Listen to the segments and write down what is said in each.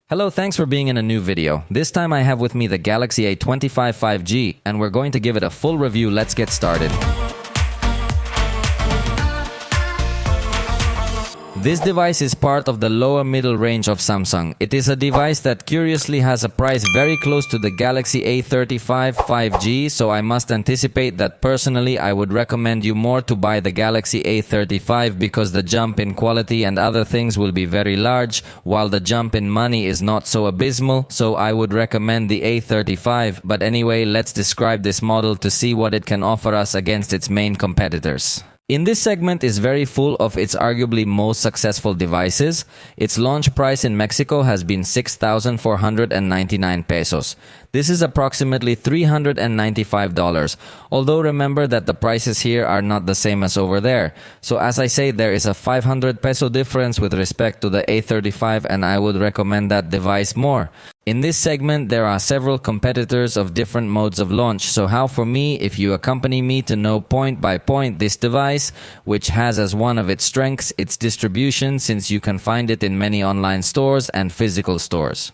Hello, thanks for being in a new video. This time I have with me the Galaxy A25 5G and we're going to give it a full review. Let's get started. This device is part of the lower middle range of Samsung. It is a device that curiously has a price very close to the Galaxy A35 5G, so I must anticipate that personally I would recommend you more to buy the Galaxy A35 because the jump in quality and other things will be very large, while the jump in money is not so abysmal, so I would recommend the A35. But anyway, let's describe this model to see what it can offer us against its main competitors. In this segment is very full of its arguably most successful devices. Its launch price in Mexico has been 6,499 pesos. This is approximately $395, although remember that the prices here are not the same as over there. So as I say, there is a 500 peso difference with respect to the A35 and I would recommend that device more. In this segment, there are several competitors of different modes of launch, so how for me, if you accompany me to know point by point this device, which has as one of its strengths its distribution, since you can find it in many online stores and physical stores.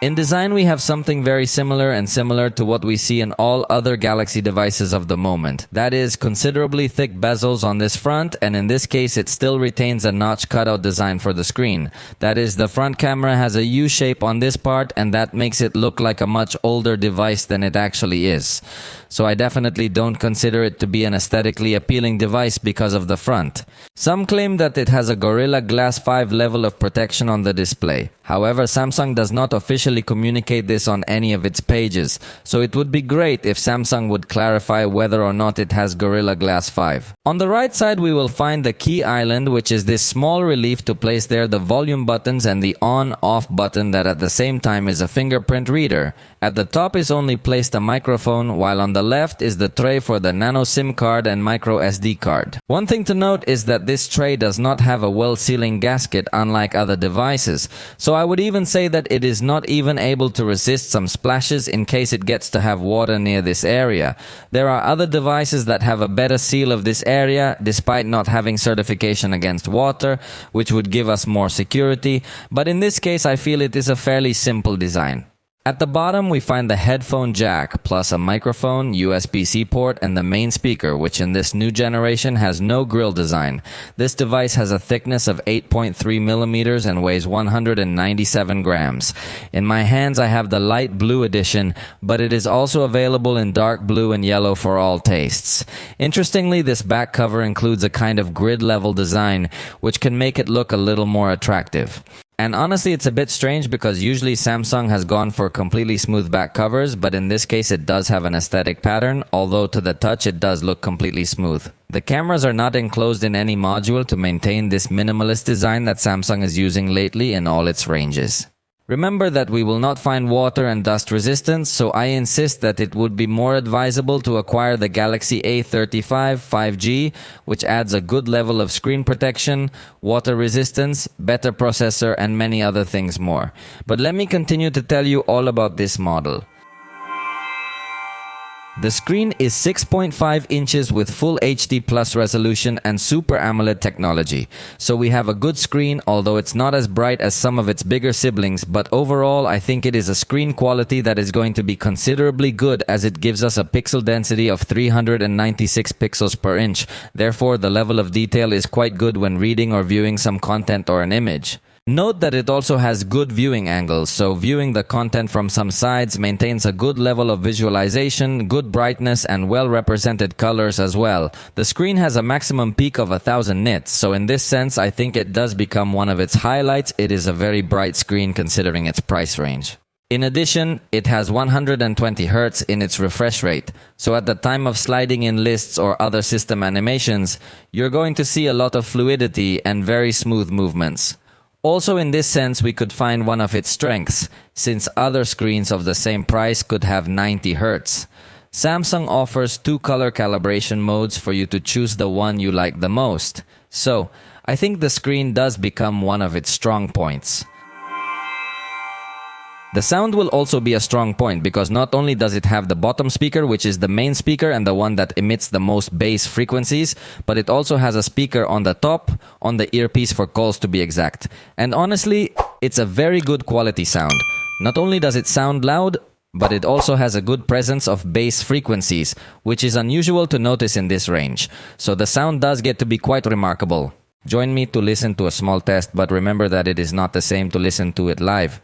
In design, we have something very similar to what we see in all other Galaxy devices of the moment. That is, considerably thick bezels on this front, and in this case it still retains a notch cutout design for the screen. That is, the front camera has a U shape on this part, and that makes it look like a much older device than it actually is. So I definitely don't consider it to be an aesthetically appealing device because of the front. Some claim that it has a Gorilla Glass 5 level of protection on the display. However, Samsung does not officially communicate this on any of its pages, so it would be great if Samsung would clarify whether or not it has Gorilla Glass 5. On the right side, we will find the key island, which is this small relief to place there the volume buttons and the on-off button that at the same time is a fingerprint reader. At the top is only placed a microphone, while on the left is the tray for the nano SIM card and micro SD card. One thing to note is that this tray does not have a well-sealing gasket unlike other devices, so I would even say that it is not even able to resist some splashes in case it gets to have water near this area. There are other devices that have a better seal of this area despite not having certification against water, which would give us more security, but in this case I feel it is a fairly simple design. At the bottom, we find the headphone jack, plus a microphone, USB-C port, and the main speaker, which in this new generation has no grill design. This device has a thickness of 8.3 millimeters and weighs 197 grams. In my hands, I have the light blue edition, but it is also available in dark blue and yellow for all tastes. Interestingly, this back cover includes a kind of grid-level design, which can make it look a little more attractive. And honestly, it's a bit strange because usually Samsung has gone for completely smooth back covers, but in this case it does have an aesthetic pattern, although to the touch it does look completely smooth. The cameras are not enclosed in any module to maintain this minimalist design that Samsung is using lately in all its ranges. Remember that we will not find water and dust resistance, so I insist that it would be more advisable to acquire the Galaxy A35 5G, which adds a good level of screen protection, water resistance, better processor, and many other things more. But let me continue to tell you all about this model. The screen is 6.5 inches with Full HD Plus resolution and Super AMOLED technology. So we have a good screen, although it's not as bright as some of its bigger siblings, but overall I think it is a screen quality that is going to be considerably good as it gives us a pixel density of 396 pixels per inch. Therefore, the level of detail is quite good when reading or viewing some content or an image. Note that it also has good viewing angles, so viewing the content from some sides maintains a good level of visualization, good brightness, and well-represented colors as well. The screen has a maximum peak of 1000 nits, so in this sense I think it does become one of its highlights. It is a very bright screen considering its price range. In addition, it has 120 Hz in its refresh rate, so at the time of sliding in lists or other system animations, you're going to see a lot of fluidity and very smooth movements. Also in this sense, we could find one of its strengths, since other screens of the same price could have 90 Hz. Samsung offers two color calibration modes for you to choose the one you like the most. So, I think the screen does become one of its strong points. The sound will also be a strong point because not only does it have the bottom speaker, which is the main speaker and the one that emits the most bass frequencies, but it also has a speaker on the top, on the earpiece for calls to be exact. And honestly, it's a very good quality sound. Not only does it sound loud, but it also has a good presence of bass frequencies, which is unusual to notice in this range. So the sound does get to be quite remarkable. Join me to listen to a small test, but remember that it is not the same to listen to it live.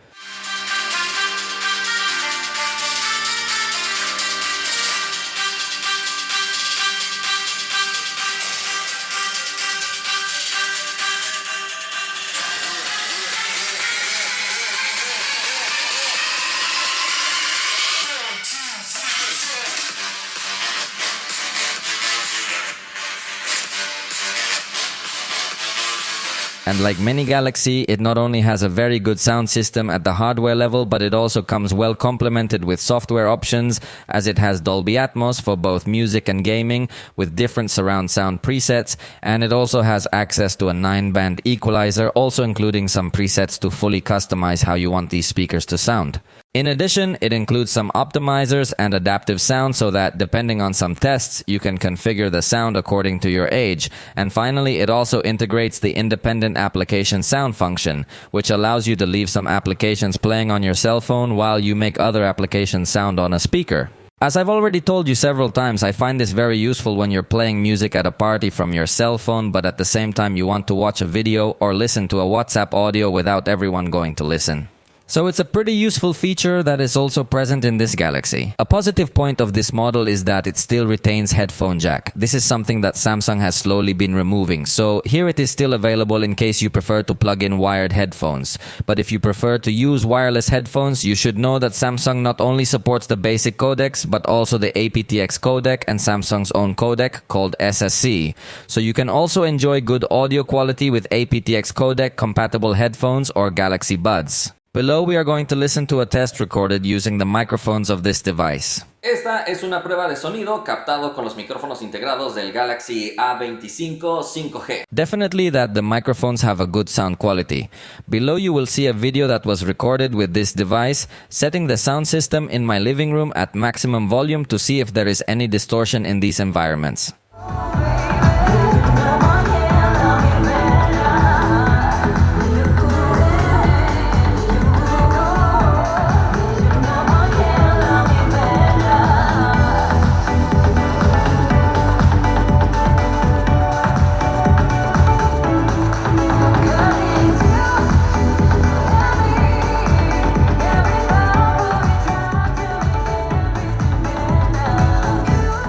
And like many Galaxy, it not only has a very good sound system at the hardware level, but it also comes well complemented with software options, as it has Dolby Atmos for both music and gaming with different surround sound presets, and it also has access to a 9-band equalizer, also including some presets to fully customize how you want these speakers to sound. In addition, it includes some optimizers and adaptive sound so that, depending on some tests, you can configure the sound according to your age. And finally, it also integrates the independent application sound function, which allows you to leave some applications playing on your cell phone while you make other applications sound on a speaker. As I've already told you several times, I find this very useful when you're playing music at a party from your cell phone, but at the same time you want to watch a video or listen to a WhatsApp audio without everyone going to listen. So it's a pretty useful feature that is also present in this Galaxy. A positive point of this model is that it still retains headphone jack. This is something that Samsung has slowly been removing. So here it is still available in case you prefer to plug in wired headphones. But if you prefer to use wireless headphones, you should know that Samsung not only supports the basic codecs, but also the aptX codec and Samsung's own codec called SSC. So you can also enjoy good audio quality with aptX codec compatible headphones or Galaxy Buds. Below, we are going to listen to a test recorded using the microphones of this device. Esta es una prueba de sonido captado con los micrófonos integrados del Galaxy A25 5G. Definitely that the microphones have a good sound quality. Below you will see a video that was recorded with this device, setting the sound system in my living room at maximum volume to see if there is any distortion in these environments.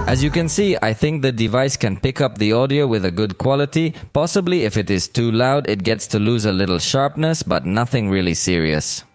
As you can see, I think the device can pick up the audio with a good quality. Possibly if it is too loud, it gets to lose a little sharpness, but nothing really serious.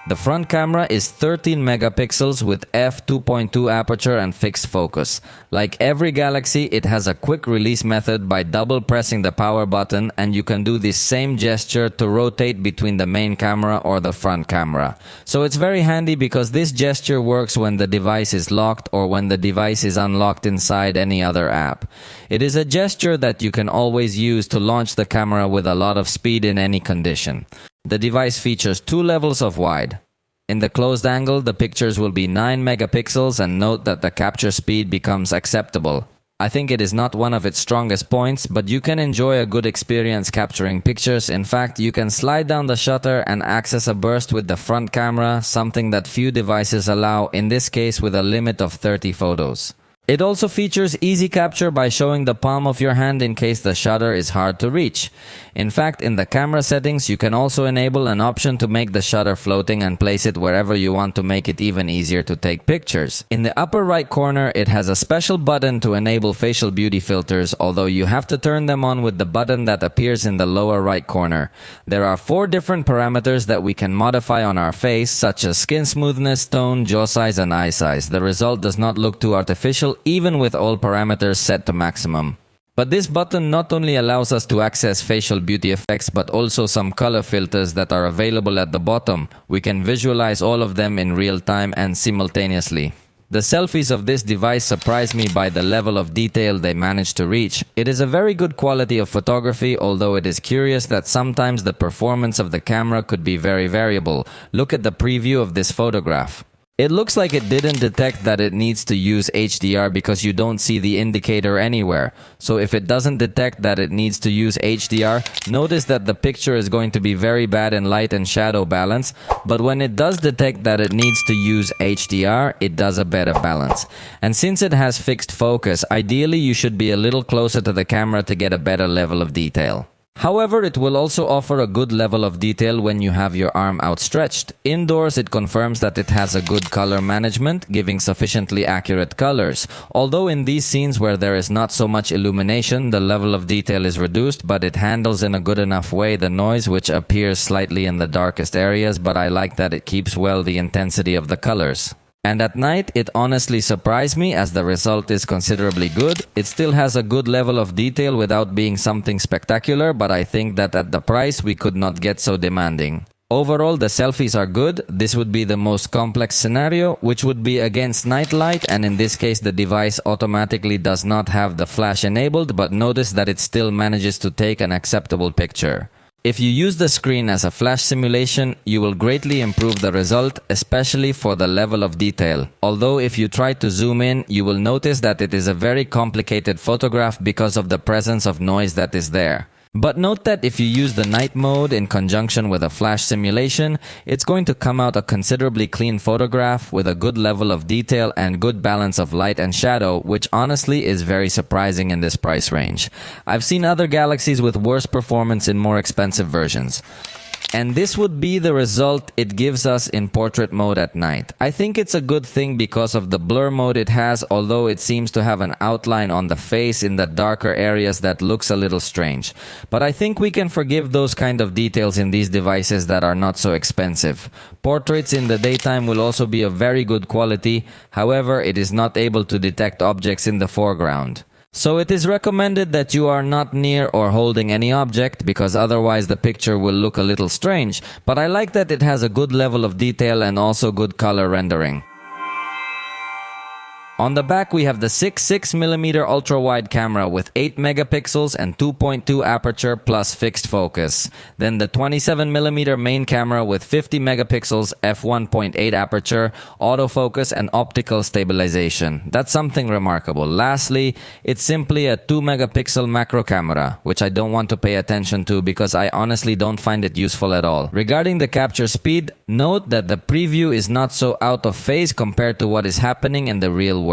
The front camera is 13 megapixels with f2.2 aperture and fixed focus. Like every Galaxy, it has a quick release method by double pressing the power button, and you can do this same gesture to rotate between the main camera or the front camera. So it's very handy because this gesture works when the device is locked or when the device is unlocked inside any other app. It is a gesture that you can always use to launch the camera with a lot of speed in any condition. The device features 2 levels of wide. In the closed angle, the pictures will be 9 megapixels, and note that the capture speed becomes acceptable. I think it is not one of its strongest points, but you can enjoy a good experience capturing pictures. In fact, you can slide down the shutter and access a burst with the front camera, something that few devices allow, in this case with a limit of 30 photos. It also features easy capture by showing the palm of your hand in case the shutter is hard to reach. In fact, in the camera settings, you can also enable an option to make the shutter floating and place it wherever you want to make it even easier to take pictures. In the upper right corner, it has a special button to enable facial beauty filters, although you have to turn them on with the button that appears in the lower right corner. There are 4 different parameters that we can modify on our face, such as skin smoothness, tone, jaw size, and eye size. The result does not look too artificial, even with all parameters set to maximum. But this button not only allows us to access facial beauty effects, but also some color filters that are available at the bottom. We can visualize all of them in real time and simultaneously. The selfies of this device surprise me by the level of detail they managed to reach. It is a very good quality of photography, although it is curious that sometimes the performance of the camera could be very variable. Look at the preview of this photograph. It looks like it didn't detect that it needs to use HDR because you don't see the indicator anywhere. So if it doesn't detect that it needs to use HDR, notice that the picture is going to be very bad in light and shadow balance. But when it does detect that it needs to use HDR, it does a better balance. And since it has fixed focus, ideally you should be a little closer to the camera to get a better level of detail. However, it will also offer a good level of detail when you have your arm outstretched. Indoors, it confirms that it has a good color management, giving sufficiently accurate colors. Although in these scenes where there is not so much illumination, the level of detail is reduced, but it handles in a good enough way the noise, which appears slightly in the darkest areas, but I like that it keeps well the intensity of the colors. And at night, it honestly surprised me as the result is considerably good. It still has a good level of detail without being something spectacular, but I think that at the price we could not get so demanding. Overall, the selfies are good. This would be the most complex scenario, which would be against night light, and in this case the device automatically does not have the flash enabled, but notice that it still manages to take an acceptable picture. If you use the screen as a flash simulation, you will greatly improve the result, especially for the level of detail. Although if you try to zoom in, you will notice that it is a very complicated photograph because of the presence of noise that is there. But note that if you use the night mode in conjunction with a flash simulation, it's going to come out a considerably clean photograph with a good level of detail and good balance of light and shadow, which honestly is very surprising in this price range. I've seen other Galaxies with worse performance in more expensive versions. And this would be the result it gives us in portrait mode at night. I think it's a good thing because of the blur mode it has, although it seems to have an outline on the face in the darker areas that looks a little strange. But I think we can forgive those kind of details in these devices that are not so expensive. Portraits in the daytime will also be of very good quality, however, it is not able to detect objects in the foreground. So it is recommended that you are not near or holding any object because otherwise the picture will look a little strange, but I like that it has a good level of detail and also good color rendering. On the back, we have the 6.6mm ultra-wide camera with 8 megapixels and 2.2 aperture plus fixed focus. Then the 27mm main camera with 50 megapixels, f1.8 aperture, autofocus and optical stabilization. That's something remarkable. Lastly, it's simply a 2 megapixel macro camera, which I don't want to pay attention to because I honestly don't find it useful at all. Regarding the capture speed, note that the preview is not so out of phase compared to what is happening in the real world.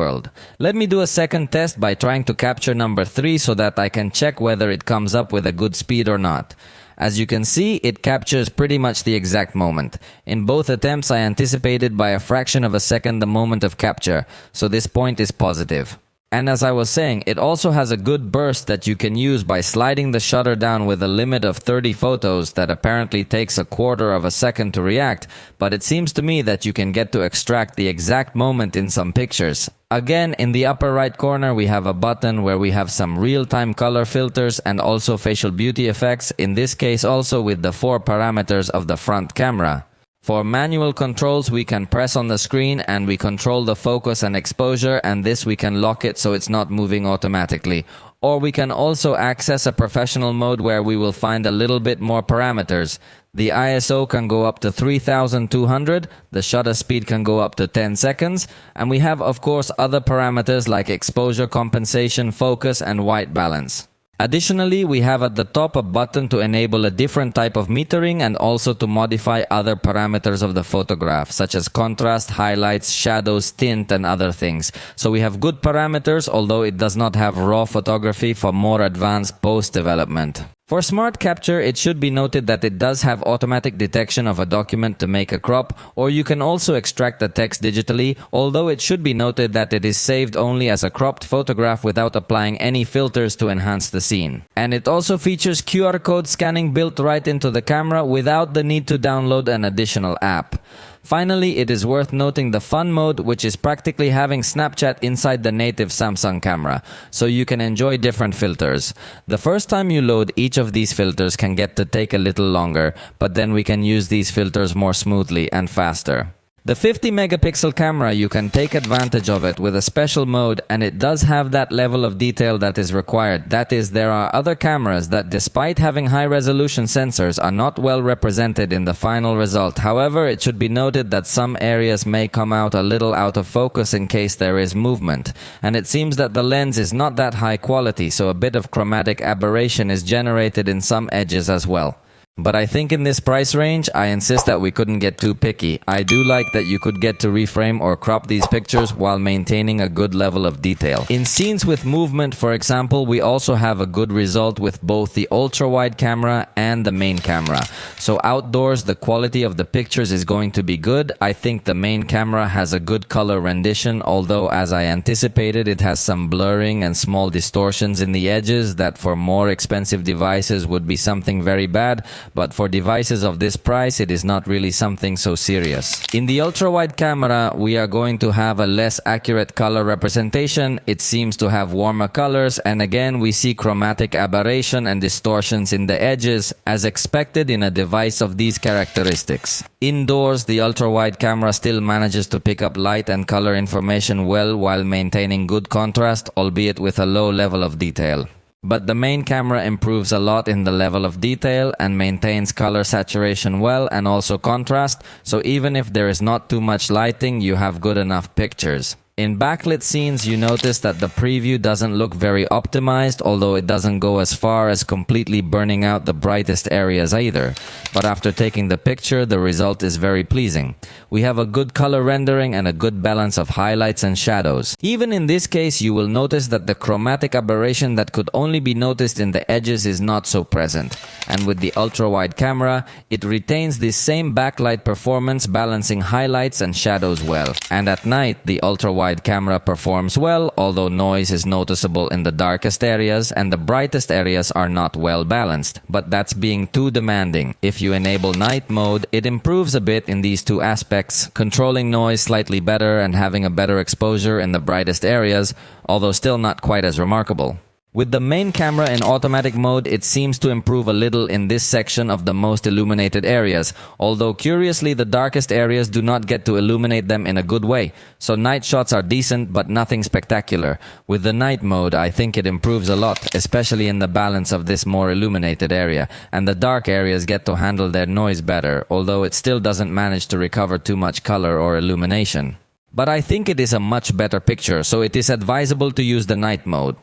Let me do a second test by trying to capture number 3 so that I can check whether it comes up with a good speed or not. As you can see, it captures pretty much the exact moment. In both attempts, I anticipated by a fraction of a second the moment of capture, so this point is positive. And as I was saying, it also has a good burst that you can use by sliding the shutter down with a limit of 30 photos that apparently takes a quarter of a second to react, but it seems to me that you can get to extract the exact moment in some pictures. Again, in the upper right corner, we have a button where we have some real-time color filters and also facial beauty effects, in this case also with the 4 parameters of the front camera. For manual controls, we can press on the screen and we control the focus and exposure, and this we can lock it so it's not moving automatically. Or we can also access a professional mode where we will find a little bit more parameters. The ISO can go up to 3200, the shutter speed can go up to 10 seconds, and we have of course other parameters like exposure compensation, focus and white balance. Additionally, we have at the top a button to enable a different type of metering and also to modify other parameters of the photograph, such as contrast, highlights, shadows, tint, and other things. So we have good parameters, although it does not have raw photography for more advanced post-development. For smart capture, it should be noted that it does have automatic detection of a document to make a crop, or you can also extract the text digitally, although it should be noted that it is saved only as a cropped photograph without applying any filters to enhance the scene. And it also features QR code scanning built right into the camera without the need to download an additional app. Finally, it is worth noting the fun mode, which is practically having Snapchat inside the native Samsung camera, so you can enjoy different filters. The first time you load each of these filters can get to take a little longer, but then we can use these filters more smoothly and faster. The 50 megapixel camera, you can take advantage of it with a special mode, and it does have that level of detail that is required. That is, there are other cameras that, despite having high resolution sensors, are not well represented in the final result. However, it should be noted that some areas may come out a little out of focus in case there is movement. And it seems that the lens is not that high quality, so a bit of chromatic aberration is generated in some edges as well. But I think in this price range, I insist that we couldn't get too picky. I do like that you could get to reframe or crop these pictures while maintaining a good level of detail. In scenes with movement, for example, we also have a good result with both the ultra-wide camera and the main camera. So outdoors, the quality of the pictures is going to be good. I think the main camera has a good color rendition, although as I anticipated, it has some blurring and small distortions in the edges that for more expensive devices would be something very bad. But for devices of this price, it is not really something so serious. In the ultra-wide camera, we are going to have a less accurate color representation. It seems to have warmer colors, and again, we see chromatic aberration and distortions in the edges, as expected in a device of these characteristics. Indoors, the ultra-wide camera still manages to pick up light and color information well while maintaining good contrast, albeit with a low level of detail. But the main camera improves a lot in the level of detail and maintains color saturation well and also contrast, so even if there is not too much lighting, you have good enough pictures. In backlit scenes, you notice that the preview doesn't look very optimized, although it doesn't go as far as completely burning out the brightest areas either. But after taking the picture, the result is very pleasing. We have a good color rendering and a good balance of highlights and shadows. Even in this case, you will notice that the chromatic aberration that could only be noticed in the edges is not so present. And with the ultra-wide camera, it retains this same backlight performance, balancing highlights and shadows well. And at night, the ultra-wide camera performs well, although noise is noticeable in the darkest areas and the brightest areas are not well balanced. But that's being too demanding. If you enable night mode, it improves a bit in these two aspects, controlling noise slightly better and having a better exposure in the brightest areas, although still not quite as remarkable. With the main camera in automatic mode, it seems to improve a little in this section of the most illuminated areas, although curiously the darkest areas do not get to illuminate them in a good way, so night shots are decent but nothing spectacular. With the night mode, I think it improves a lot, especially in the balance of this more illuminated area, and the dark areas get to handle their noise better, although it still doesn't manage to recover too much color or illumination. But I think it is a much better picture, so it is advisable to use the night mode.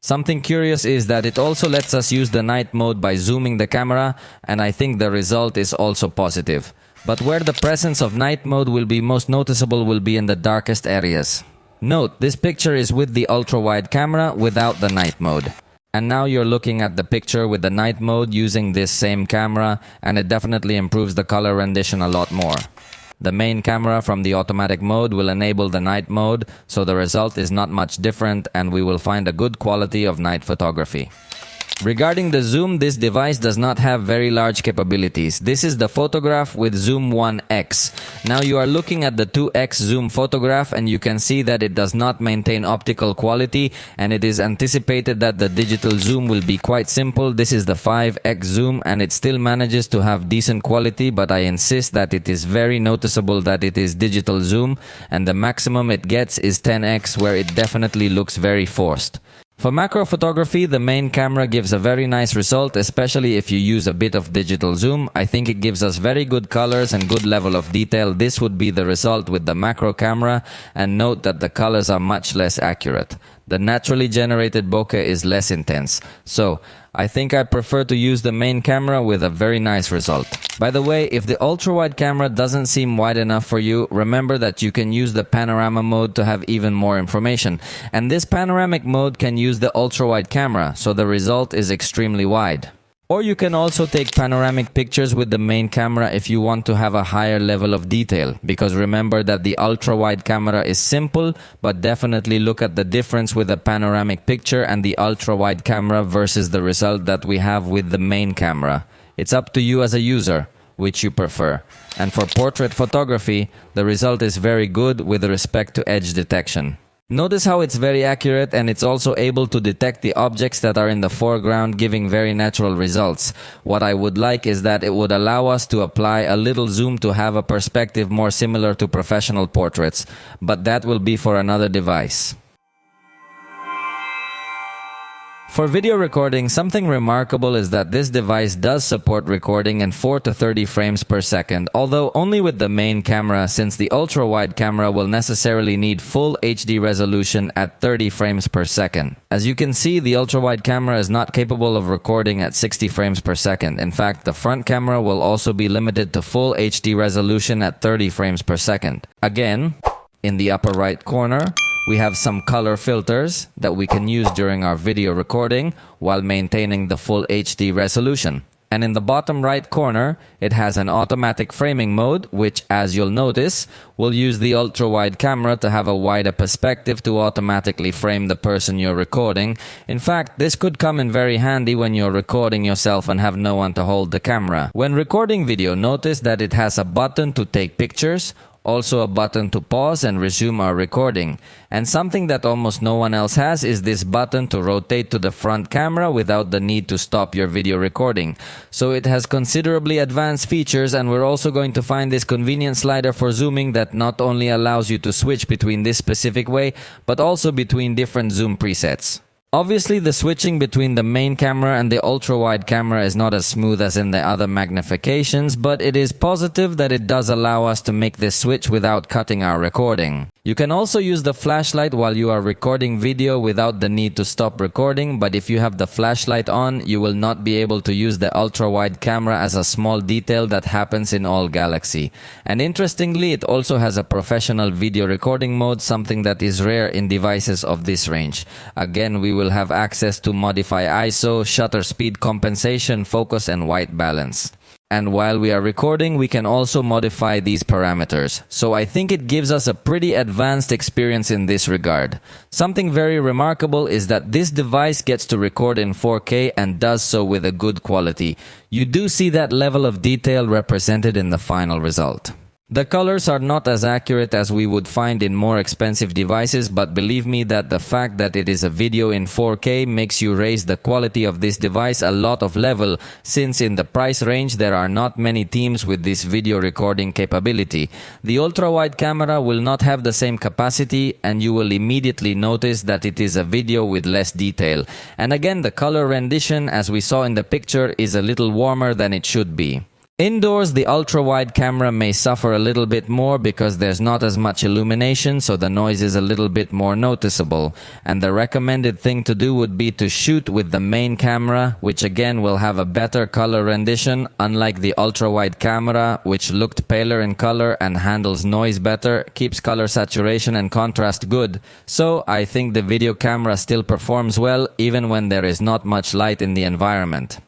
Something curious is that it also lets us use the night mode by zooming the camera, and I think the result is also positive. But where the presence of night mode will be most noticeable will be in the darkest areas. Note, this picture is with the ultra-wide camera without the night mode. And now you're looking at the picture with the night mode using this same camera, and it definitely improves the color rendition a lot more. The main camera from the automatic mode will enable the night mode, so the result is not much different and we will find a good quality of night photography. Regarding the zoom, this device does not have very large capabilities. This is the photograph with zoom 1x. Now you are looking at the 2x zoom photograph and you can see that it does not maintain optical quality, and it is anticipated that the digital zoom will be quite simple. This is the 5x zoom and it still manages to have decent quality, but I insist that it is very noticeable that it is digital zoom, and the maximum it gets is 10x, where it definitely looks very forced. For macro photography, the main camera gives a very nice result, especially if you use a bit of digital zoom. I think it gives us very good colors and good level of detail. This would be the result with the macro camera, and note that the colors are much less accurate. The naturally generated bokeh is less intense. So, I think I prefer to use the main camera with a very nice result. By the way, if the ultra-wide camera doesn't seem wide enough for you, remember that you can use the panorama mode to have even more information. And this panoramic mode can use the ultra-wide camera, so the result is extremely wide. Or you can also take panoramic pictures with the main camera if you want to have a higher level of detail, because remember that the ultra-wide camera is simple, but definitely look at the difference with a panoramic picture and the ultra-wide camera versus the result that we have with the main camera. It's up to you as a user, which you prefer. And for portrait photography, the result is very good with respect to edge detection. Notice how it's very accurate, and it's also able to detect the objects that are in the foreground, giving very natural results. What I would like is that it would allow us to apply a little zoom to have a perspective more similar to professional portraits, but that will be for another device. For video recording, something remarkable is that this device does support recording in 4 to 30 frames per second, although only with the main camera, since the ultra-wide camera will necessarily need full HD resolution at 30 frames per second. As you can see, the ultra-wide camera is not capable of recording at 60 frames per second. In fact, the front camera will also be limited to full HD resolution at 30 frames per second. Again, in the upper right corner, we have some color filters that we can use during our video recording while maintaining the full HD resolution. And in the bottom right corner, it has an automatic framing mode, which, as you'll notice, will use the ultra-wide camera to have a wider perspective to automatically frame the person you're recording. In fact, this could come in very handy when you're recording yourself and have no one to hold the camera. When recording video, notice that it has a button to take pictures, also a button to pause and resume our recording. And something that almost no one else has is this button to rotate to the front camera without the need to stop your video recording. So it has considerably advanced features, and we're also going to find this convenient slider for zooming that not only allows you to switch between this specific way, but also between different zoom presets. Obviously, the switching between the main camera and the ultra-wide camera is not as smooth as in the other magnifications, but it is positive that it does allow us to make this switch without cutting our recording. You can also use the flashlight while you are recording video without the need to stop recording, but if you have the flashlight on, you will not be able to use the ultra-wide camera as a small detail that happens in all Galaxy. And interestingly, it also has a professional video recording mode, something that is rare in devices of this range. Again, we will have access to modify ISO, shutter speed compensation, focus, and white balance. And while we are recording, we can also modify these parameters. So I think it gives us a pretty advanced experience in this regard. Something very remarkable is that this device gets to record in 4K and does so with a good quality. You do see that level of detail represented in the final result. The colors are not as accurate as we would find in more expensive devices, but believe me that the fact that it is a video in 4K makes you raise the quality of this device a lot of level, since in the price range there are not many teams with this video recording capability. The ultra-wide camera will not have the same capacity, and you will immediately notice that it is a video with less detail. And again, the color rendition, as we saw in the picture, is a little warmer than it should be. Indoors, the ultra-wide camera may suffer a little bit more because there's not as much illumination, so the noise is a little bit more noticeable. And the recommended thing to do would be to shoot with the main camera, which again will have a better color rendition, unlike the ultra-wide camera, which looked paler in color and handles noise better, keeps color saturation and contrast good. So I think the video camera still performs well even when there is not much light in the environment.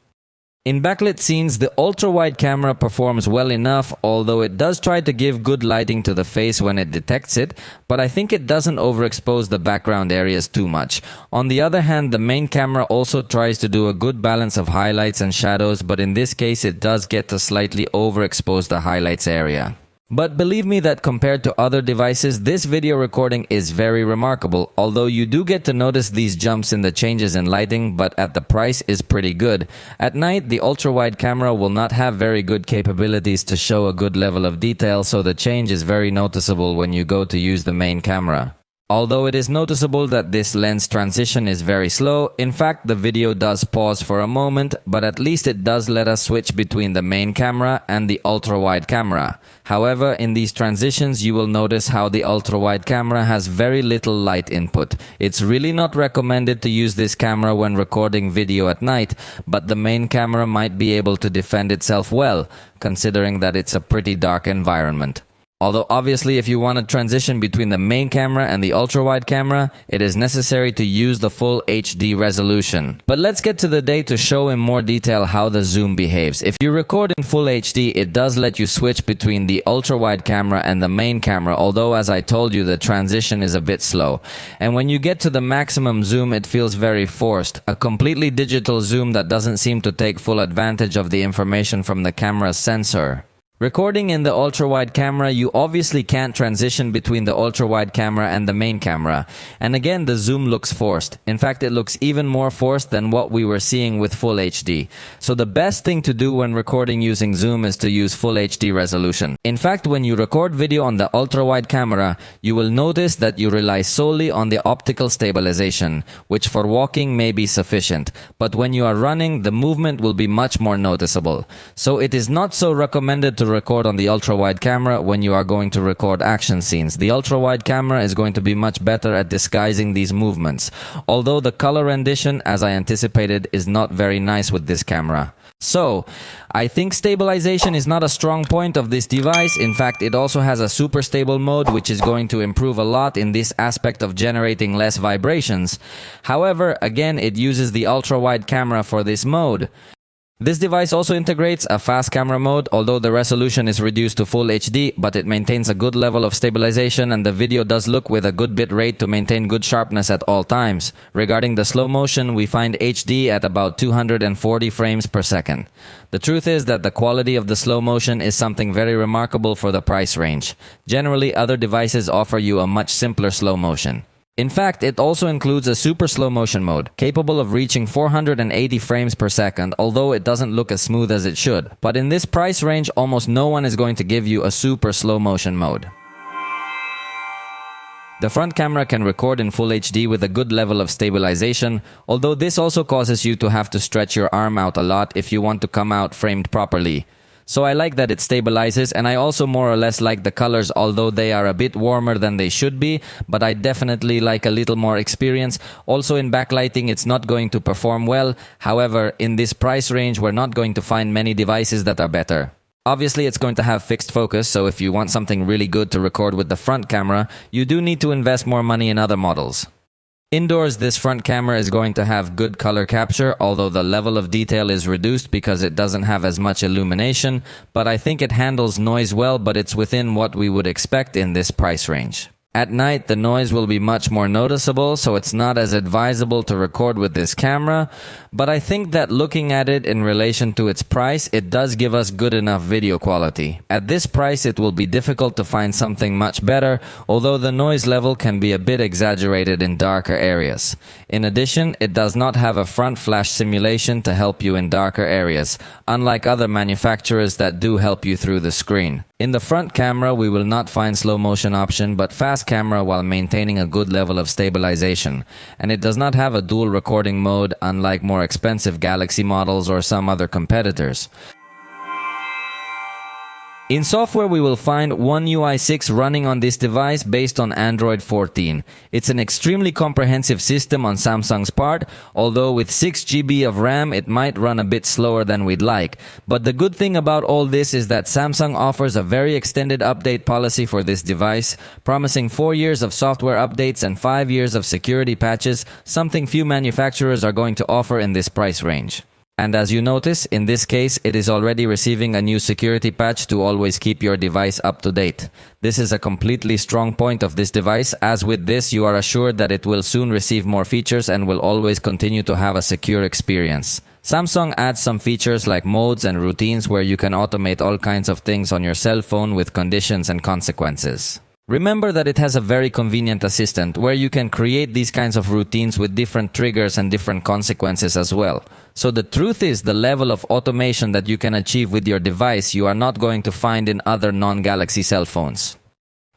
In backlit scenes, the ultra-wide camera performs well enough, although it does try to give good lighting to the face when it detects it, but I think it doesn't overexpose the background areas too much. On the other hand, the main camera also tries to do a good balance of highlights and shadows, but in this case it does get to slightly overexpose the highlights area. But believe me that compared to other devices, this video recording is very remarkable, although you do get to notice these jumps in the changes in lighting, but at the price is pretty good. At night, the ultra-wide camera will not have very good capabilities to show a good level of detail, so the change is very noticeable when you go to use the main camera. Although it is noticeable that this lens transition is very slow, in fact the video does pause for a moment, but at least it does let us switch between the main camera and the ultra-wide camera. However, in these transitions you will notice how the ultra-wide camera has very little light input. It's really not recommended to use this camera when recording video at night, but the main camera might be able to defend itself well, considering that it's a pretty dark environment. Although obviously if you want to transition between the main camera and the ultra-wide camera, it is necessary to use the full HD resolution. But let's get to the day to show in more detail how the zoom behaves. If you record in full HD, it does let you switch between the ultra-wide camera and the main camera, although as I told you, the transition is a bit slow. And when you get to the maximum zoom, it feels very forced. A completely digital zoom that doesn't seem to take full advantage of the information from the camera's sensor. Recording in the ultra-wide camera, you obviously can't transition between the ultra-wide camera and the main camera. And again, the zoom looks forced. In fact, it looks even more forced than what we were seeing with Full HD. So the best thing to do when recording using zoom is to use Full HD resolution. In fact, when you record video on the ultra-wide camera, you will notice that you rely solely on the optical stabilization, which for walking may be sufficient. But when you are running, the movement will be much more noticeable. So it is not so recommended to record on the ultra-wide camera when you are going to record action scenes. The ultra-wide camera is going to be much better at disguising these movements, although the color rendition, as I anticipated, is not very nice with this camera. So, I think stabilization is not a strong point of this device. In fact, it also has a super stable mode, which is going to improve a lot in this aspect of generating less vibrations. However, again, it uses the ultra-wide camera for this mode. This device also integrates a fast camera mode, although the resolution is reduced to Full HD, but it maintains a good level of stabilization and the video does look with a good bit rate to maintain good sharpness at all times. Regarding the slow motion, we find HD at about 240 frames per second. The truth is that the quality of the slow motion is something very remarkable for the price range. Generally, other devices offer you a much simpler slow motion. In fact, it also includes a super slow motion mode, capable of reaching 480 frames per second, although it doesn't look as smooth as it should. But in this price range, almost no one is going to give you a super slow motion mode. The front camera can record in Full HD with a good level of stabilization, although this also causes you to have to stretch your arm out a lot if you want to come out framed properly. So I like that it stabilizes, and I also more or less like the colors, although they are a bit warmer than they should be, but I definitely like a little more experience. Also in backlighting, it's not going to perform well. However, in this price range, we're not going to find many devices that are better. Obviously, it's going to have fixed focus, so if you want something really good to record with the front camera, you do need to invest more money in other models. Indoors, this front camera is going to have good color capture, although the level of detail is reduced because it doesn't have as much illumination, but I think it handles noise well, but it's within what we would expect in this price range. At night, the noise will be much more noticeable, so it's not as advisable to record with this camera, but I think that looking at it in relation to its price, it does give us good enough video quality. At this price, it will be difficult to find something much better, although the noise level can be a bit exaggerated in darker areas. In addition, it does not have a front flash simulation to help you in darker areas, unlike other manufacturers that do help you through the screen. In the front camera, we will not find slow motion option, but fast camera while maintaining a good level of stabilization. And it does not have a dual recording mode, unlike more expensive Galaxy models or some other competitors. In software, we will find One UI 6 running on this device based on Android 14. It's an extremely comprehensive system on Samsung's part, although with 6 GB of RAM, it might run a bit slower than we'd like. But the good thing about all this is that Samsung offers a very extended update policy for this device, promising 4 years of software updates and 5 years of security patches, something few manufacturers are going to offer in this price range. And as you notice, in this case, it is already receiving a new security patch to always keep your device up to date. This is a completely strong point of this device, as with this you are assured that it will soon receive more features and will always continue to have a secure experience. Samsung adds some features like modes and routines where you can automate all kinds of things on your cell phone with conditions and consequences. Remember that it has a very convenient assistant where you can create these kinds of routines with different triggers and different consequences as well. So the truth is, the level of automation that you can achieve with your device you are not going to find in other non-Galaxy cell phones.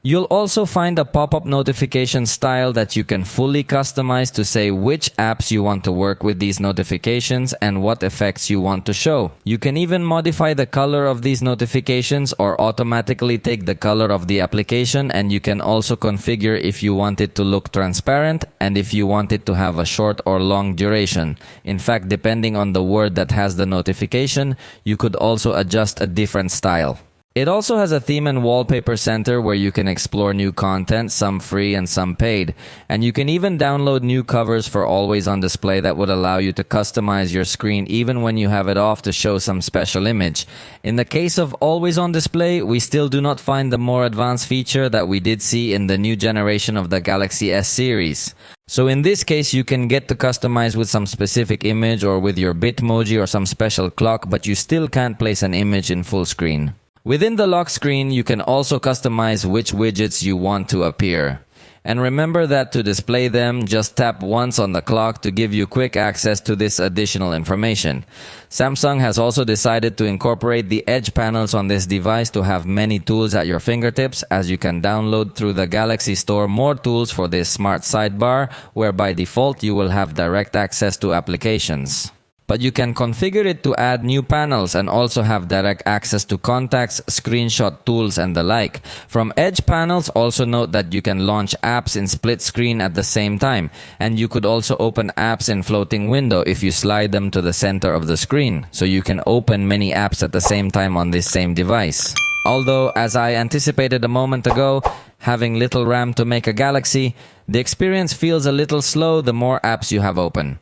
You'll also find a pop-up notification style that you can fully customize to say which apps you want to work with these notifications and what effects you want to show. You can even modify the color of these notifications or automatically take the color of the application, and you can also configure if you want it to look transparent and if you want it to have a short or long duration. In fact, depending on the word that has the notification, you could also adjust a different style. It also has a theme and wallpaper center where you can explore new content, some free and some paid. And you can even download new covers for always on display that would allow you to customize your screen even when you have it off to show some special image. In the case of always on display, we still do not find the more advanced feature that we did see in the new generation of the Galaxy S series. So in this case, you can get to customize with some specific image or with your Bitmoji or some special clock, but you still can't place an image in full screen. Within the lock screen, you can also customize which widgets you want to appear. And remember that to display them, just tap once on the clock to give you quick access to this additional information. Samsung has also decided to incorporate the edge panels on this device to have many tools at your fingertips, as you can download through the Galaxy Store more tools for this smart sidebar, where by default you will have direct access to applications. But you can configure it to add new panels and also have direct access to contacts, screenshot tools, and the like. From Edge panels, also note that you can launch apps in split screen at the same time, and you could also open apps in floating window if you slide them to the center of the screen, so you can open many apps at the same time on this same device. Although, as I anticipated a moment ago, having little RAM to make a Galaxy, the experience feels a little slow the more apps you have open.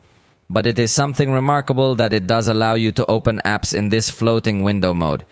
But it is something remarkable that it does allow you to open apps in this floating window mode.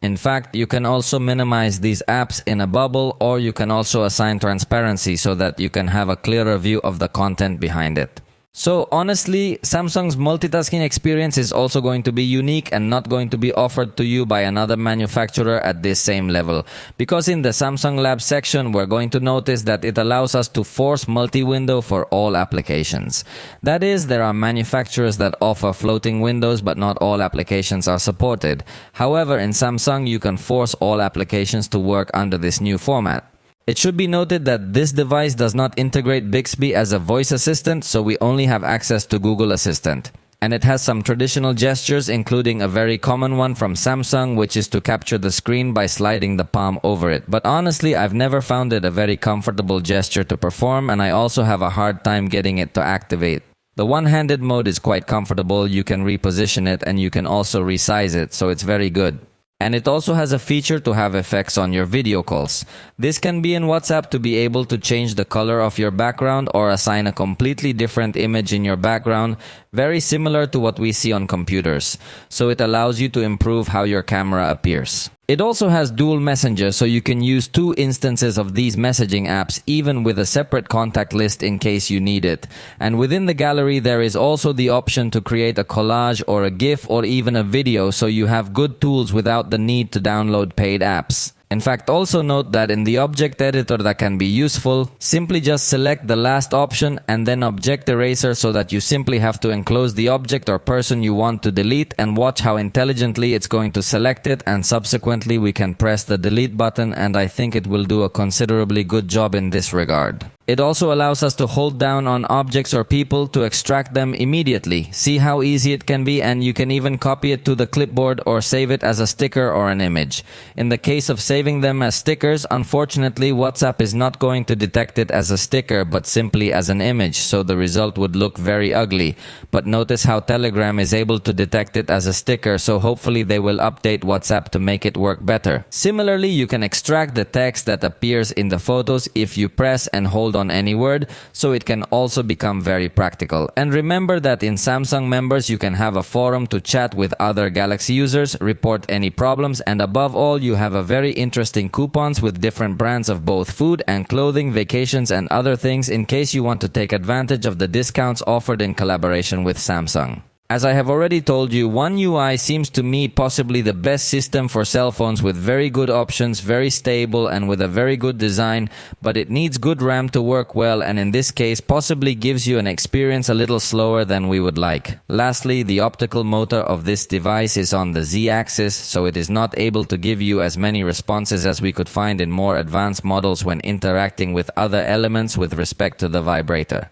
In fact, you can also minimize these apps in a bubble, or you can also assign transparency so that you can have a clearer view of the content behind it. So honestly, Samsung's multitasking experience is also going to be unique and not going to be offered to you by another manufacturer at this same level. Because in the Samsung Labs section, we're going to notice that it allows us to force multi-window for all applications. That is, there are manufacturers that offer floating windows, but not all applications are supported. However, in Samsung, you can force all applications to work under this new format. It should be noted that this device does not integrate Bixby as a voice assistant, so we only have access to Google Assistant. And it has some traditional gestures, including a very common one from Samsung, which is to capture the screen by sliding the palm over it. But honestly, I've never found it a very comfortable gesture to perform, and I also have a hard time getting it to activate. The one-handed mode is quite comfortable, you can reposition it, and you can also resize it, so it's very good. And it also has a feature to have effects on your video calls. This can be in WhatsApp to be able to change the color of your background or assign a completely different image in your background, very similar to what we see on computers. So it allows you to improve how your camera appears. It also has dual messenger, so you can use two instances of these messaging apps, even with a separate contact list in case you need it. And within the gallery, there is also the option to create a collage or a GIF or even a video, so you have good tools without the need to download paid apps. In fact, also note that in the object editor that can be useful, simply just select the last option and then object eraser, so that you simply have to enclose the object or person you want to delete, and watch how intelligently it's going to select it, and subsequently we can press the delete button, and I think it will do a considerably good job in this regard. It also allows us to hold down on objects or people to extract them immediately. See how easy it can be, and you can even copy it to the clipboard or save it as a sticker or an image. In the case of saving them as stickers, unfortunately WhatsApp is not going to detect it as a sticker but simply as an image, so the result would look very ugly. But notice how Telegram is able to detect it as a sticker, so hopefully they will update WhatsApp to make it work better. Similarly, you can extract the text that appears in the photos if you press and hold on any word, so it can also become very practical. And remember that in Samsung Members you can have a forum to chat with other Galaxy users, report any problems, and above all, you have a very interesting coupons with different brands of both food and clothing, vacations, and other things in case you want to take advantage of the discounts offered in collaboration with Samsung. As I have already told you, One UI seems to me possibly the best system for cell phones, with very good options, very stable, and with a very good design, but it needs good RAM to work well, and in this case possibly gives you an experience a little slower than we would like. Lastly, the optical motor of this device is on the Z-axis, so it is not able to give you as many responses as we could find in more advanced models when interacting with other elements with respect to the vibrator.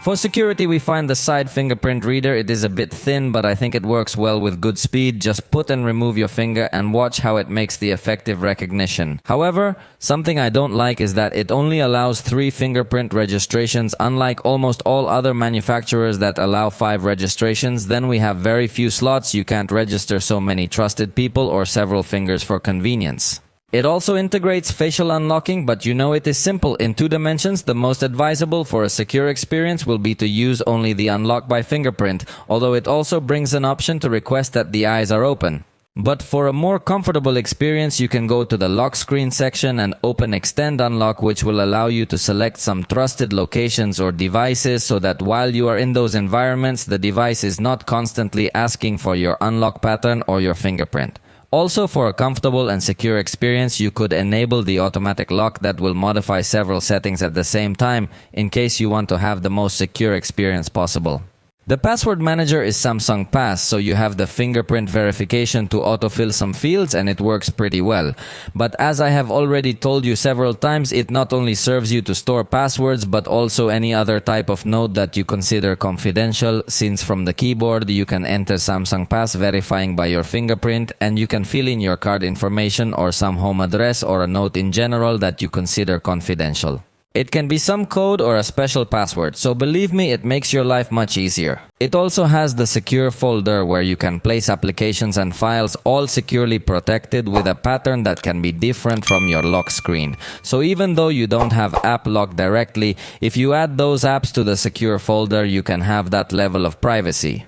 For security, we find the side fingerprint reader. It is a bit thin, but I think it works well with good speed. Just put and remove your finger and watch how it makes the effective recognition. However, something I don't like is that it only allows 3 fingerprint registrations, unlike almost all other manufacturers that allow 5 registrations. Then we have very few slots. You can't register so many trusted people or several fingers for convenience. It also integrates facial unlocking, but you know it is simple. In 2 dimensions, the most advisable for a secure experience will be to use only the unlock by fingerprint, although it also brings an option to request that the eyes are open. But for a more comfortable experience, you can go to the lock screen section and open Extend Unlock, which will allow you to select some trusted locations or devices so that while you are in those environments, the device is not constantly asking for your unlock pattern or your fingerprint. Also, for a comfortable and secure experience, you could enable the automatic lock that will modify several settings at the same time in case you want to have the most secure experience possible. The password manager is Samsung Pass, so you have the fingerprint verification to autofill some fields and it works pretty well. But as I have already told you several times, it not only serves you to store passwords but also any other type of node that you consider confidential, since from the keyboard you can enter Samsung Pass verifying by your fingerprint and you can fill in your card information or some home address or a note in general that you consider confidential. It can be some code or a special password, so believe me, it makes your life much easier. It also has the secure folder where you can place applications and files all securely protected with a pattern that can be different from your lock screen. So even though you don't have app lock directly, if you add those apps to the secure folder, you can have that level of privacy.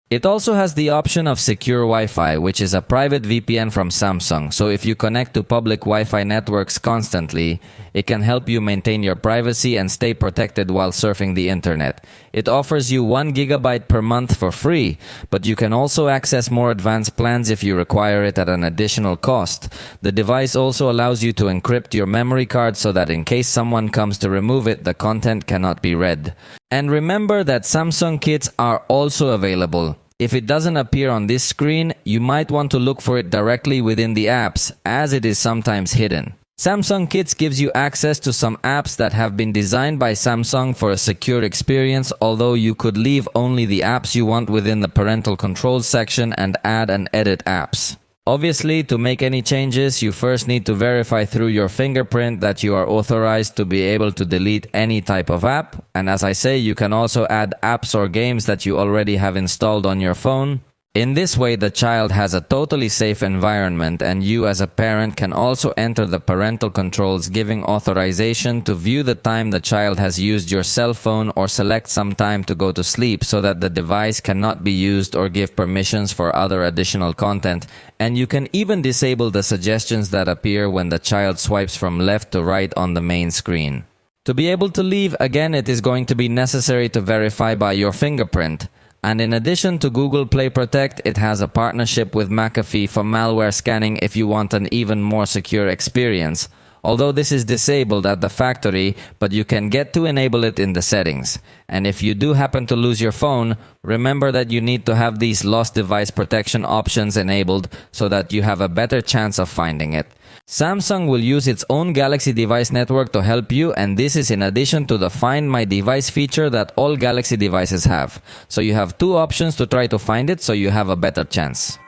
It also has the option of secure Wi-Fi, which is a private VPN from Samsung, so if you connect to public Wi-Fi networks constantly, it can help you maintain your privacy and stay protected while surfing the internet. It offers you 1 GB per month for free, but you can also access more advanced plans if you require it at an additional cost. The device also allows you to encrypt your memory card so that in case someone comes to remove it, the content cannot be read. And remember that Samsung kits are also available. If it doesn't appear on this screen, you might want to look for it directly within the apps, as it is sometimes hidden. Samsung Kits gives you access to some apps that have been designed by Samsung for a secure experience, although you could leave only the apps you want within the parental controls section and add and edit apps. Obviously, to make any changes, you first need to verify through your fingerprint that you are authorized to be able to delete any type of app. And as I say, you can also add apps or games that you already have installed on your phone. In this way, the child has a totally safe environment, and you as a parent can also enter the parental controls, giving authorization to view the time the child has used your cell phone or select some time to go to sleep so that the device cannot be used, or give permissions for other additional content. And you can even disable the suggestions that appear when the child swipes from left to right on the main screen. To be able to leave, again, it is going to be necessary to verify by your fingerprint. And in addition to Google Play Protect, it has a partnership with McAfee for malware scanning if you want an even more secure experience. Although this is disabled at the factory, but you can get to enable it in the settings. And if you do happen to lose your phone, remember that you need to have these lost device protection options enabled so that you have a better chance of finding it. Samsung will use its own Galaxy device network to help you, and this is in addition to the Find My Device feature that all Galaxy devices have. So you have two options to try to find it, so you have a better chance.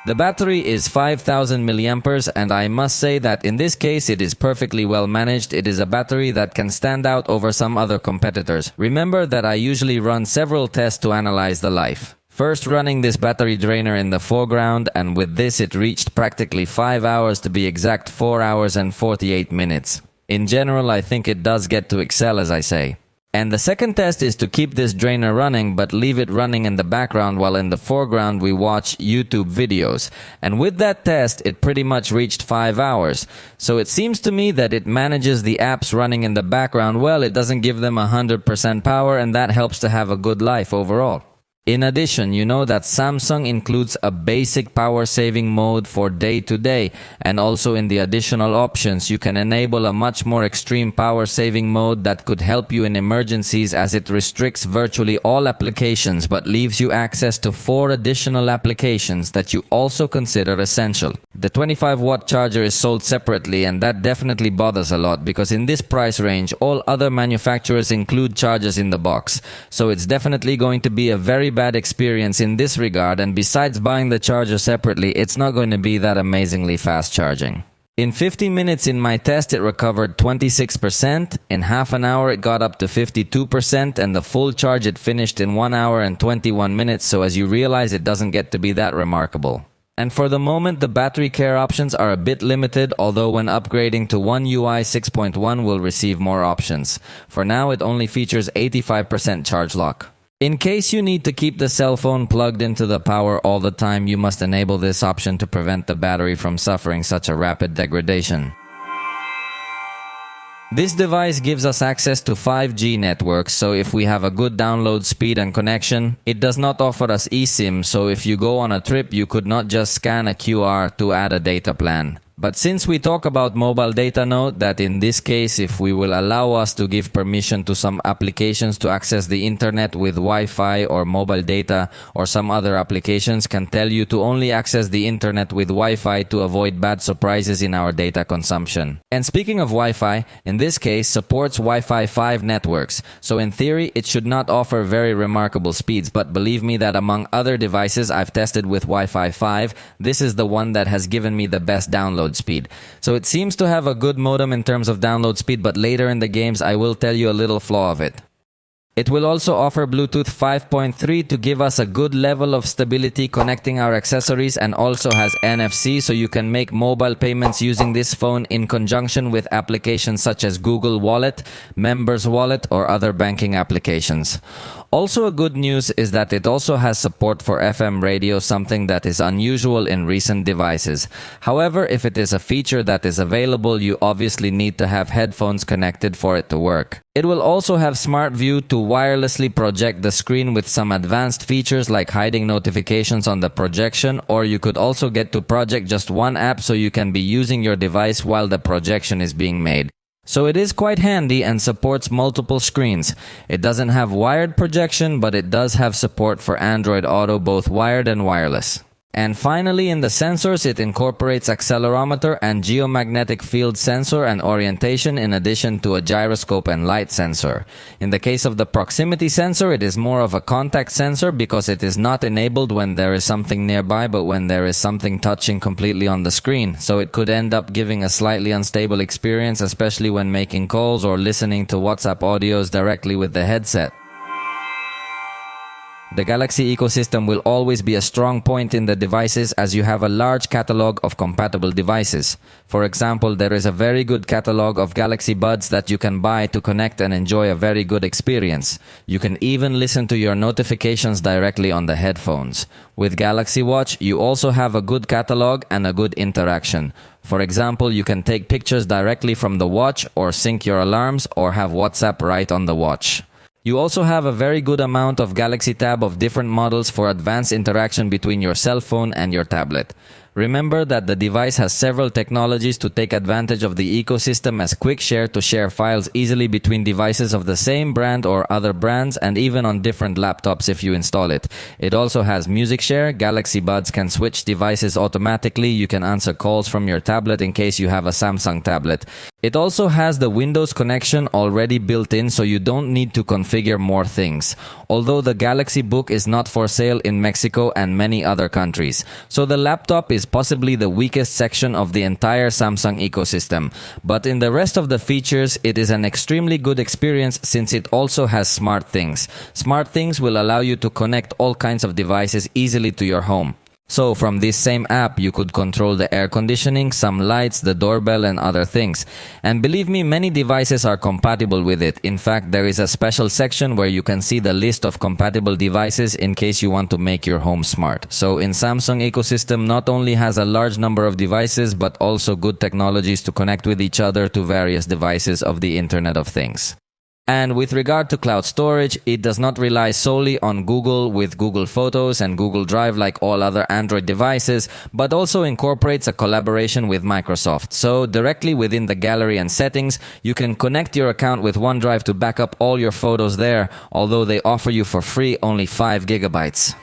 The battery is 5000 milliamperes, and I must say that in this case it is perfectly well managed. It is a battery that can stand out over some other competitors. Remember that I usually run several tests to analyze the life. First running this battery drainer in the foreground, and with this it reached practically 5 hours, to be exact 4 hours and 48 minutes. In general, I think it does get to excel, as I say. And the second test is to keep this drainer running but leave it running in the background while in the foreground we watch YouTube videos. And with that test, it pretty much reached 5 hours. So it seems to me that it manages the apps running in the background well. It doesn't give them 100% power, and that helps to have a good life overall. In addition, you know that Samsung includes a basic power saving mode for day-to-day, and also in the additional options you can enable a much more extreme power saving mode that could help you in emergencies, as it restricts virtually all applications but leaves you access to 4 additional applications that you also consider essential. The 25-watt charger is sold separately, and that definitely bothers a lot because in this price range all other manufacturers include chargers in the box. So it's definitely going to be a very bad experience in this regard, and besides buying the charger separately, it's not going to be that amazingly fast charging. In 15 minutes in my test it recovered 26%, in half an hour it got up to 52%, and the full charge it finished in 1 hour and 21 minutes, so as you realize it doesn't get to be that remarkable. And for the moment the battery care options are a bit limited, although when upgrading to One UI 6.1 will receive more options. For now it only features 85% charge lock. In case you need to keep the cell phone plugged into the power all the time, you must enable this option to prevent the battery from suffering such a rapid degradation. This device gives us access to 5G networks, so if we have a good download speed and connection, it does not offer us eSIM, so if you go on a trip, you could not just scan a QR to add a data plan. But since we talk about mobile data, note that in this case, if we will allow us to give permission to some applications to access the internet with Wi-Fi or mobile data, or some other applications can tell you to only access the internet with Wi-Fi to avoid bad surprises in our data consumption. And speaking of Wi-Fi, in this case supports Wi-Fi 5 networks, so in theory it should not offer very remarkable speeds, but believe me that among other devices I've tested with Wi-Fi 5, this is the one that has given me the best download speed. So it seems to have a good modem in terms of download speed, but later in the games I will tell you a little flaw of it. It will also offer Bluetooth 5.3 to give us a good level of stability connecting our accessories, and also has NFC, so you can make mobile payments using this phone in conjunction with applications such as Google Wallet, Members Wallet, or other banking applications. Also, a good news is that it also has support for FM radio, something that is unusual in recent devices. However, if it is a feature that is available, you obviously need to have headphones connected for it to work. It will also have Smart View to wirelessly project the screen with some advanced features like hiding notifications on the projection, or you could also get to project just one app so you can be using your device while the projection is being made. So it is quite handy and supports multiple screens. It doesn't have wired projection, but it does have support for Android Auto, both wired and wireless. And finally, in the sensors, it incorporates accelerometer and geomagnetic field sensor and orientation, in addition to a gyroscope and light sensor. In the case of the proximity sensor, it is more of a contact sensor because it is not enabled when there is something nearby, but when there is something touching completely on the screen. So it could end up giving a slightly unstable experience, especially when making calls or listening to WhatsApp audios directly with the headset. The Galaxy ecosystem will always be a strong point in the devices, as you have a large catalog of compatible devices. For example, there is a very good catalog of Galaxy Buds that you can buy to connect and enjoy a very good experience. You can even listen to your notifications directly on the headphones. With Galaxy Watch, you also have a good catalog and a good interaction. For example, you can take pictures directly from the watch, or sync your alarms, or have WhatsApp right on the watch. You also have a very good amount of Galaxy Tab of different models for advanced interaction between your cell phone and your tablet. Remember that the device has several technologies to take advantage of the ecosystem, as Quick Share to share files easily between devices of the same brand or other brands, and even on different laptops if you install it. It also has Music Share. Galaxy Buds can switch devices automatically. You can answer calls from your tablet in case you have a Samsung tablet. It also has the Windows connection already built in, so you don't need to configure more things. Although the Galaxy Book is not for sale in Mexico and many other countries. So the laptop is possibly the weakest section of the entire Samsung ecosystem. But in the rest of the features, it is an extremely good experience, since it also has Smart Things. Smart Things will allow you to connect all kinds of devices easily to your home. So from this same app, you could control the air conditioning, some lights, the doorbell, and other things. And believe me, many devices are compatible with it. In fact, there is a special section where you can see the list of compatible devices in case you want to make your home smart. So in Samsung ecosystem, not only has a large number of devices, but also good technologies to connect with each other to various devices of the Internet of Things. And with regard to cloud storage, it does not rely solely on Google with Google Photos and Google Drive like all other Android devices, but also incorporates a collaboration with Microsoft. So directly within the gallery and settings, you can connect your account with OneDrive to back up all your photos there, although they offer you for free only 5 gigabytes.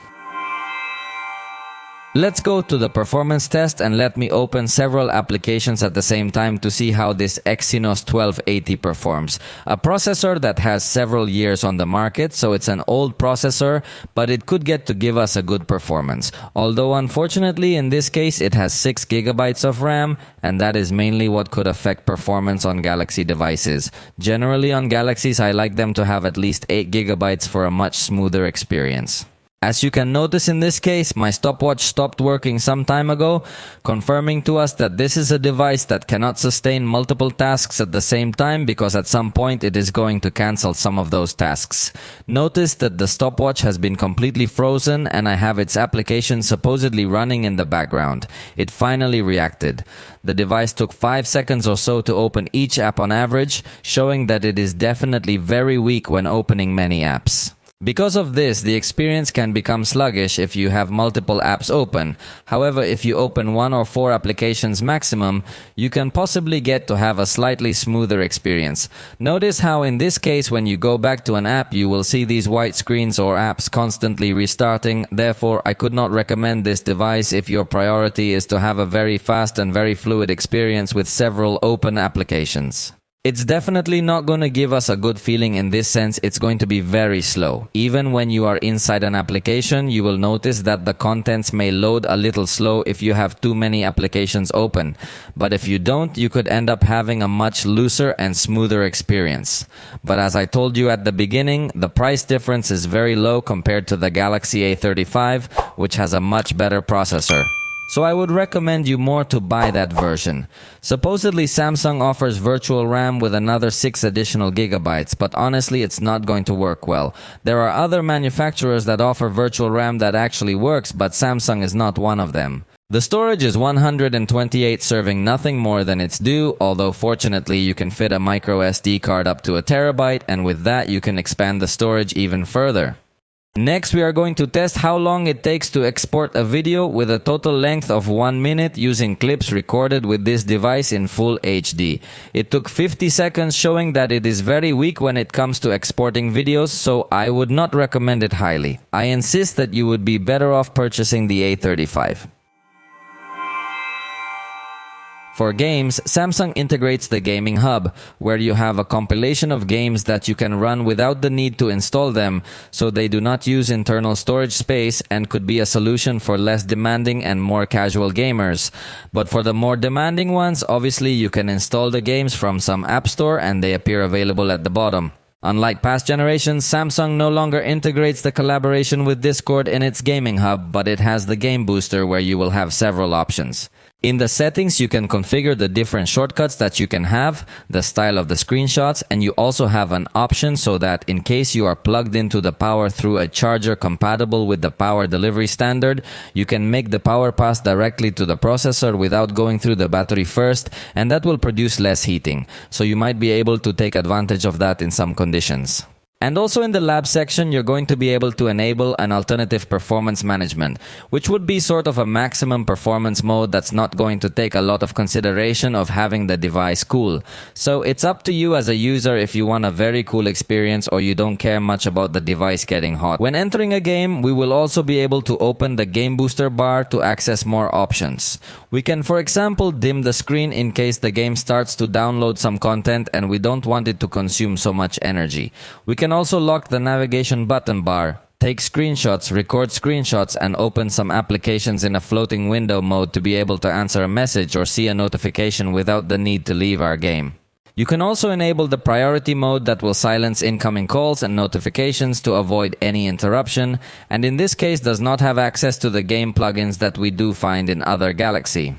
Let's go to the performance test, and let me open several applications at the same time to see how this Exynos 1280 performs. A processor that has several years on the market, so it's an old processor, but it could get to give us a good performance. Although unfortunately in this case it has 6 gigabytes of RAM, and that is mainly what could affect performance on Galaxy devices. Generally on Galaxies, I like them to have at least 8 gigabytes for a much smoother experience. As you can notice in this case, my stopwatch stopped working some time ago, confirming to us that this is a device that cannot sustain multiple tasks at the same time because at some point it is going to cancel some of those tasks. Notice that the stopwatch has been completely frozen and I have its application supposedly running in the background. It finally reacted. The device took 5 seconds or so to open each app on average, showing that it is definitely very weak when opening many apps. Because of this, the experience can become sluggish if you have multiple apps open. However, if you open 1 or 4 applications maximum, you can possibly get to have a slightly smoother experience. Notice how in this case, when you go back to an app, you will see these white screens or apps constantly restarting. Therefore, I could not recommend this device if your priority is to have a very fast and very fluid experience with several open applications. It's definitely not going to give us a good feeling in this sense. It's going to be very slow. Even when you are inside an application, you will notice that the contents may load a little slow if you have too many applications open. But if you don't, you could end up having a much looser and smoother experience. But as I told you at the beginning, the price difference is very low compared to the Galaxy A25, which has a much better processor. So I would recommend you more to buy that version. Supposedly Samsung offers virtual RAM with another 6 additional gigabytes, but honestly it's not going to work well. There are other manufacturers that offer virtual RAM that actually works, but Samsung is not one of them. The storage is 128, serving nothing more than its due, although fortunately you can fit a micro SD card up to a terabyte, and with that you can expand the storage even further. Next, we are going to test how long it takes to export a video with a total length of 1 minute using clips recorded with this device in full HD. It took 50 seconds, showing that it is very weak when it comes to exporting videos, so I would not recommend it highly. I insist that you would be better off purchasing the A35. For games, Samsung integrates the Gaming Hub, where you have a compilation of games that you can run without the need to install them, so they do not use internal storage space and could be a solution for less demanding and more casual gamers. But for the more demanding ones, obviously you can install the games from some app store and they appear available at the bottom. Unlike past generations, Samsung no longer integrates the collaboration with Discord in its Gaming Hub, but it has the Game Booster where you will have several options. In the settings, you can configure the different shortcuts that you can have, the style of the screenshots, and you also have an option so that in case you are plugged into the power through a charger compatible with the power delivery standard, you can make the power pass directly to the processor without going through the battery first, and that will produce less heating. So you might be able to take advantage of that in some conditions. And also in the lab section, you're going to be able to enable an alternative performance management, which would be sort of a maximum performance mode that's not going to take a lot of consideration of having the device cool. So it's up to you as a user if you want a very cool experience or you don't care much about the device getting hot. When entering a game, we will also be able to open the Game Booster bar to access more options. We can, for example, dim the screen in case the game starts to download some content and we don't want it to consume so much energy. We can also lock the navigation button bar, take screenshots, record screenshots, and open some applications in a floating window mode to be able to answer a message or see a notification without the need to leave our game. You can also enable the priority mode that will silence incoming calls and notifications to avoid any interruption, and in this case does not have access to the game plugins that we do find in other Galaxy.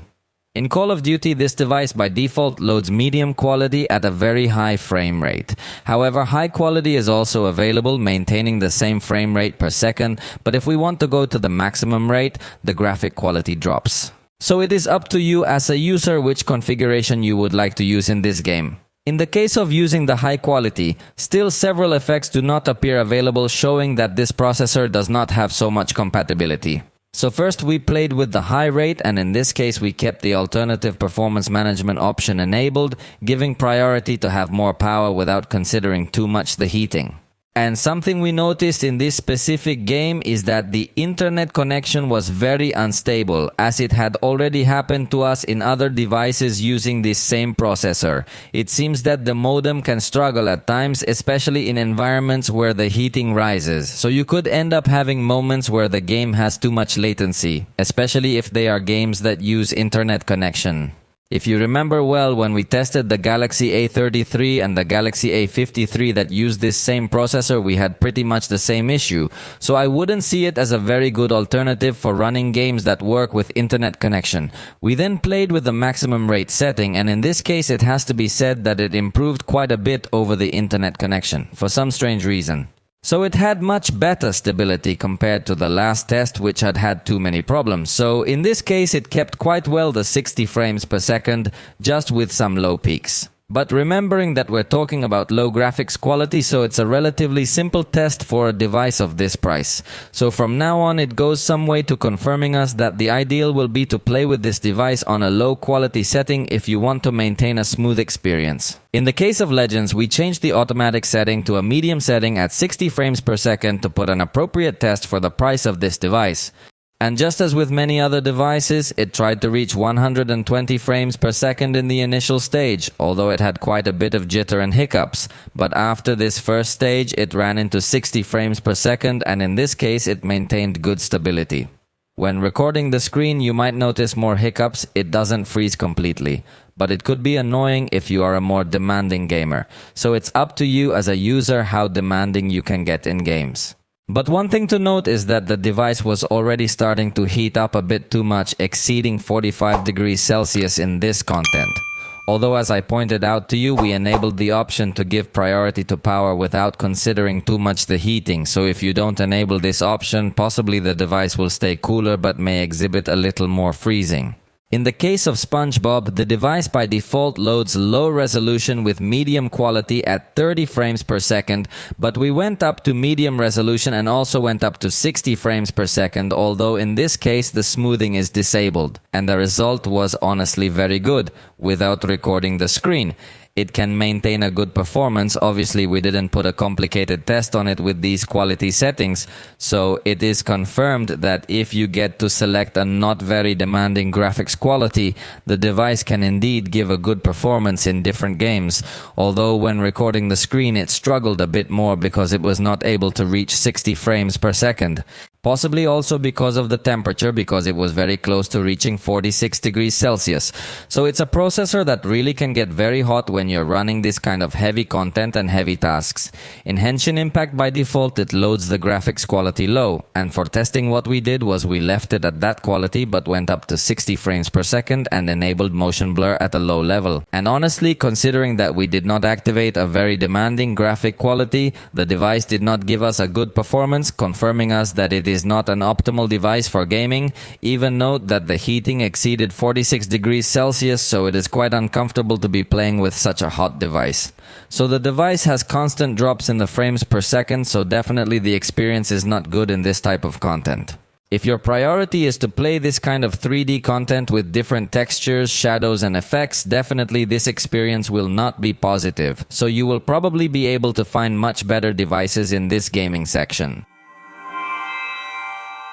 In Call of Duty, this device by default loads medium quality at a very high frame rate. However, high quality is also available, maintaining the same frame rate per second, but if we want to go to the maximum rate, the graphic quality drops. So it is up to you as a user which configuration you would like to use in this game. In the case of using the high quality, still several effects do not appear available, showing that this processor does not have so much compatibility. So first we played with the high rate, and in this case we kept the alternative performance management option enabled, giving priority to have more power without considering too much the heating. And something we noticed in this specific game is that the internet connection was very unstable, as it had already happened to us in other devices using this same processor. It seems that the modem can struggle at times, especially in environments where the heating rises. So you could end up having moments where the game has too much latency, especially if they are games that use internet connection. If you remember well, when we tested the Galaxy A33 and the Galaxy A53 that used this same processor, we had pretty much the same issue. So I wouldn't see it as a very good alternative for running games that work with internet connection. We then played with the maximum rate setting, and in this case it has to be said that it improved quite a bit over the internet connection, for some strange reason. So it had much better stability compared to the last test, which had too many problems. So in this case it kept quite well the 60 frames per second, just with some low peaks. But remembering that we're talking about low graphics quality, so it's a relatively simple test for a device of this price. So from now on it goes some way to confirming us that the ideal will be to play with this device on a low quality setting if you want to maintain a smooth experience. In the case of Legends, we changed the automatic setting to a medium setting at 60 frames per second to put an appropriate test for the price of this device. And just as with many other devices, it tried to reach 120 frames per second in the initial stage, although it had quite a bit of jitter and hiccups. But after this first stage, it ran into 60 frames per second, and in this case, it maintained good stability. When recording the screen, you might notice more hiccups. It doesn't freeze completely, but it could be annoying if you are a more demanding gamer. So it's up to you as a user how demanding you can get in games. But one thing to note is that the device was already starting to heat up a bit too much, exceeding 45 degrees Celsius in this content. Although, as I pointed out to you, we enabled the option to give priority to power without considering too much the heating, so if you don't enable this option, possibly the device will stay cooler but may exhibit a little more freezing. In the case of SpongeBob, the device by default loads low resolution with medium quality at 30 frames per second, but we went up to medium resolution and also went up to 60 frames per second, although in this case the smoothing is disabled, and the result was honestly very good, without recording the screen. It can maintain a good performance. Obviously, we didn't put a complicated test on it with these quality settings, so it is confirmed that if you get to select a not very demanding graphics quality, the device can indeed give a good performance in different games, although when recording the screen it struggled a bit more because it was not able to reach 60 frames per second. Possibly also because of the temperature, because it was very close to reaching 46 degrees Celsius. So it's a processor that really can get very hot when you're running this kind of heavy content and heavy tasks. In Henshin Impact by default it loads the graphics quality low, and for testing what we did was we left it at that quality but went up to 60 frames per second and enabled motion blur at a low level. And honestly, considering that we did not activate a very demanding graphic quality, the device did not give us a good performance, confirming us that it is not an optimal device for gaming. Even note that the heating exceeded 46 degrees Celsius, so it is quite uncomfortable to be playing with such a hot device. So the device has constant drops in the frames per second, so definitely the experience is not good in this type of content. If your priority is to play this kind of 3D content with different textures, shadows and effects, definitely this experience will not be positive, so you will probably be able to find much better devices in this gaming section.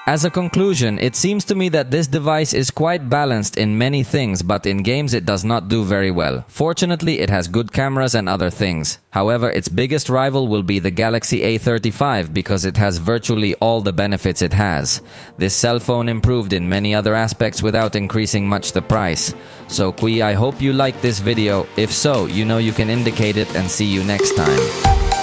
As a conclusion, it seems to me that this device is quite balanced in many things, but in games it does not do very well. Fortunately, it has good cameras and other things. However, its biggest rival will be the Galaxy A35 because it has virtually all the benefits it has. This cell phone improved in many other aspects without increasing much the price. So Kui, I hope you liked this video. If so, you know you can indicate it, and see you next time.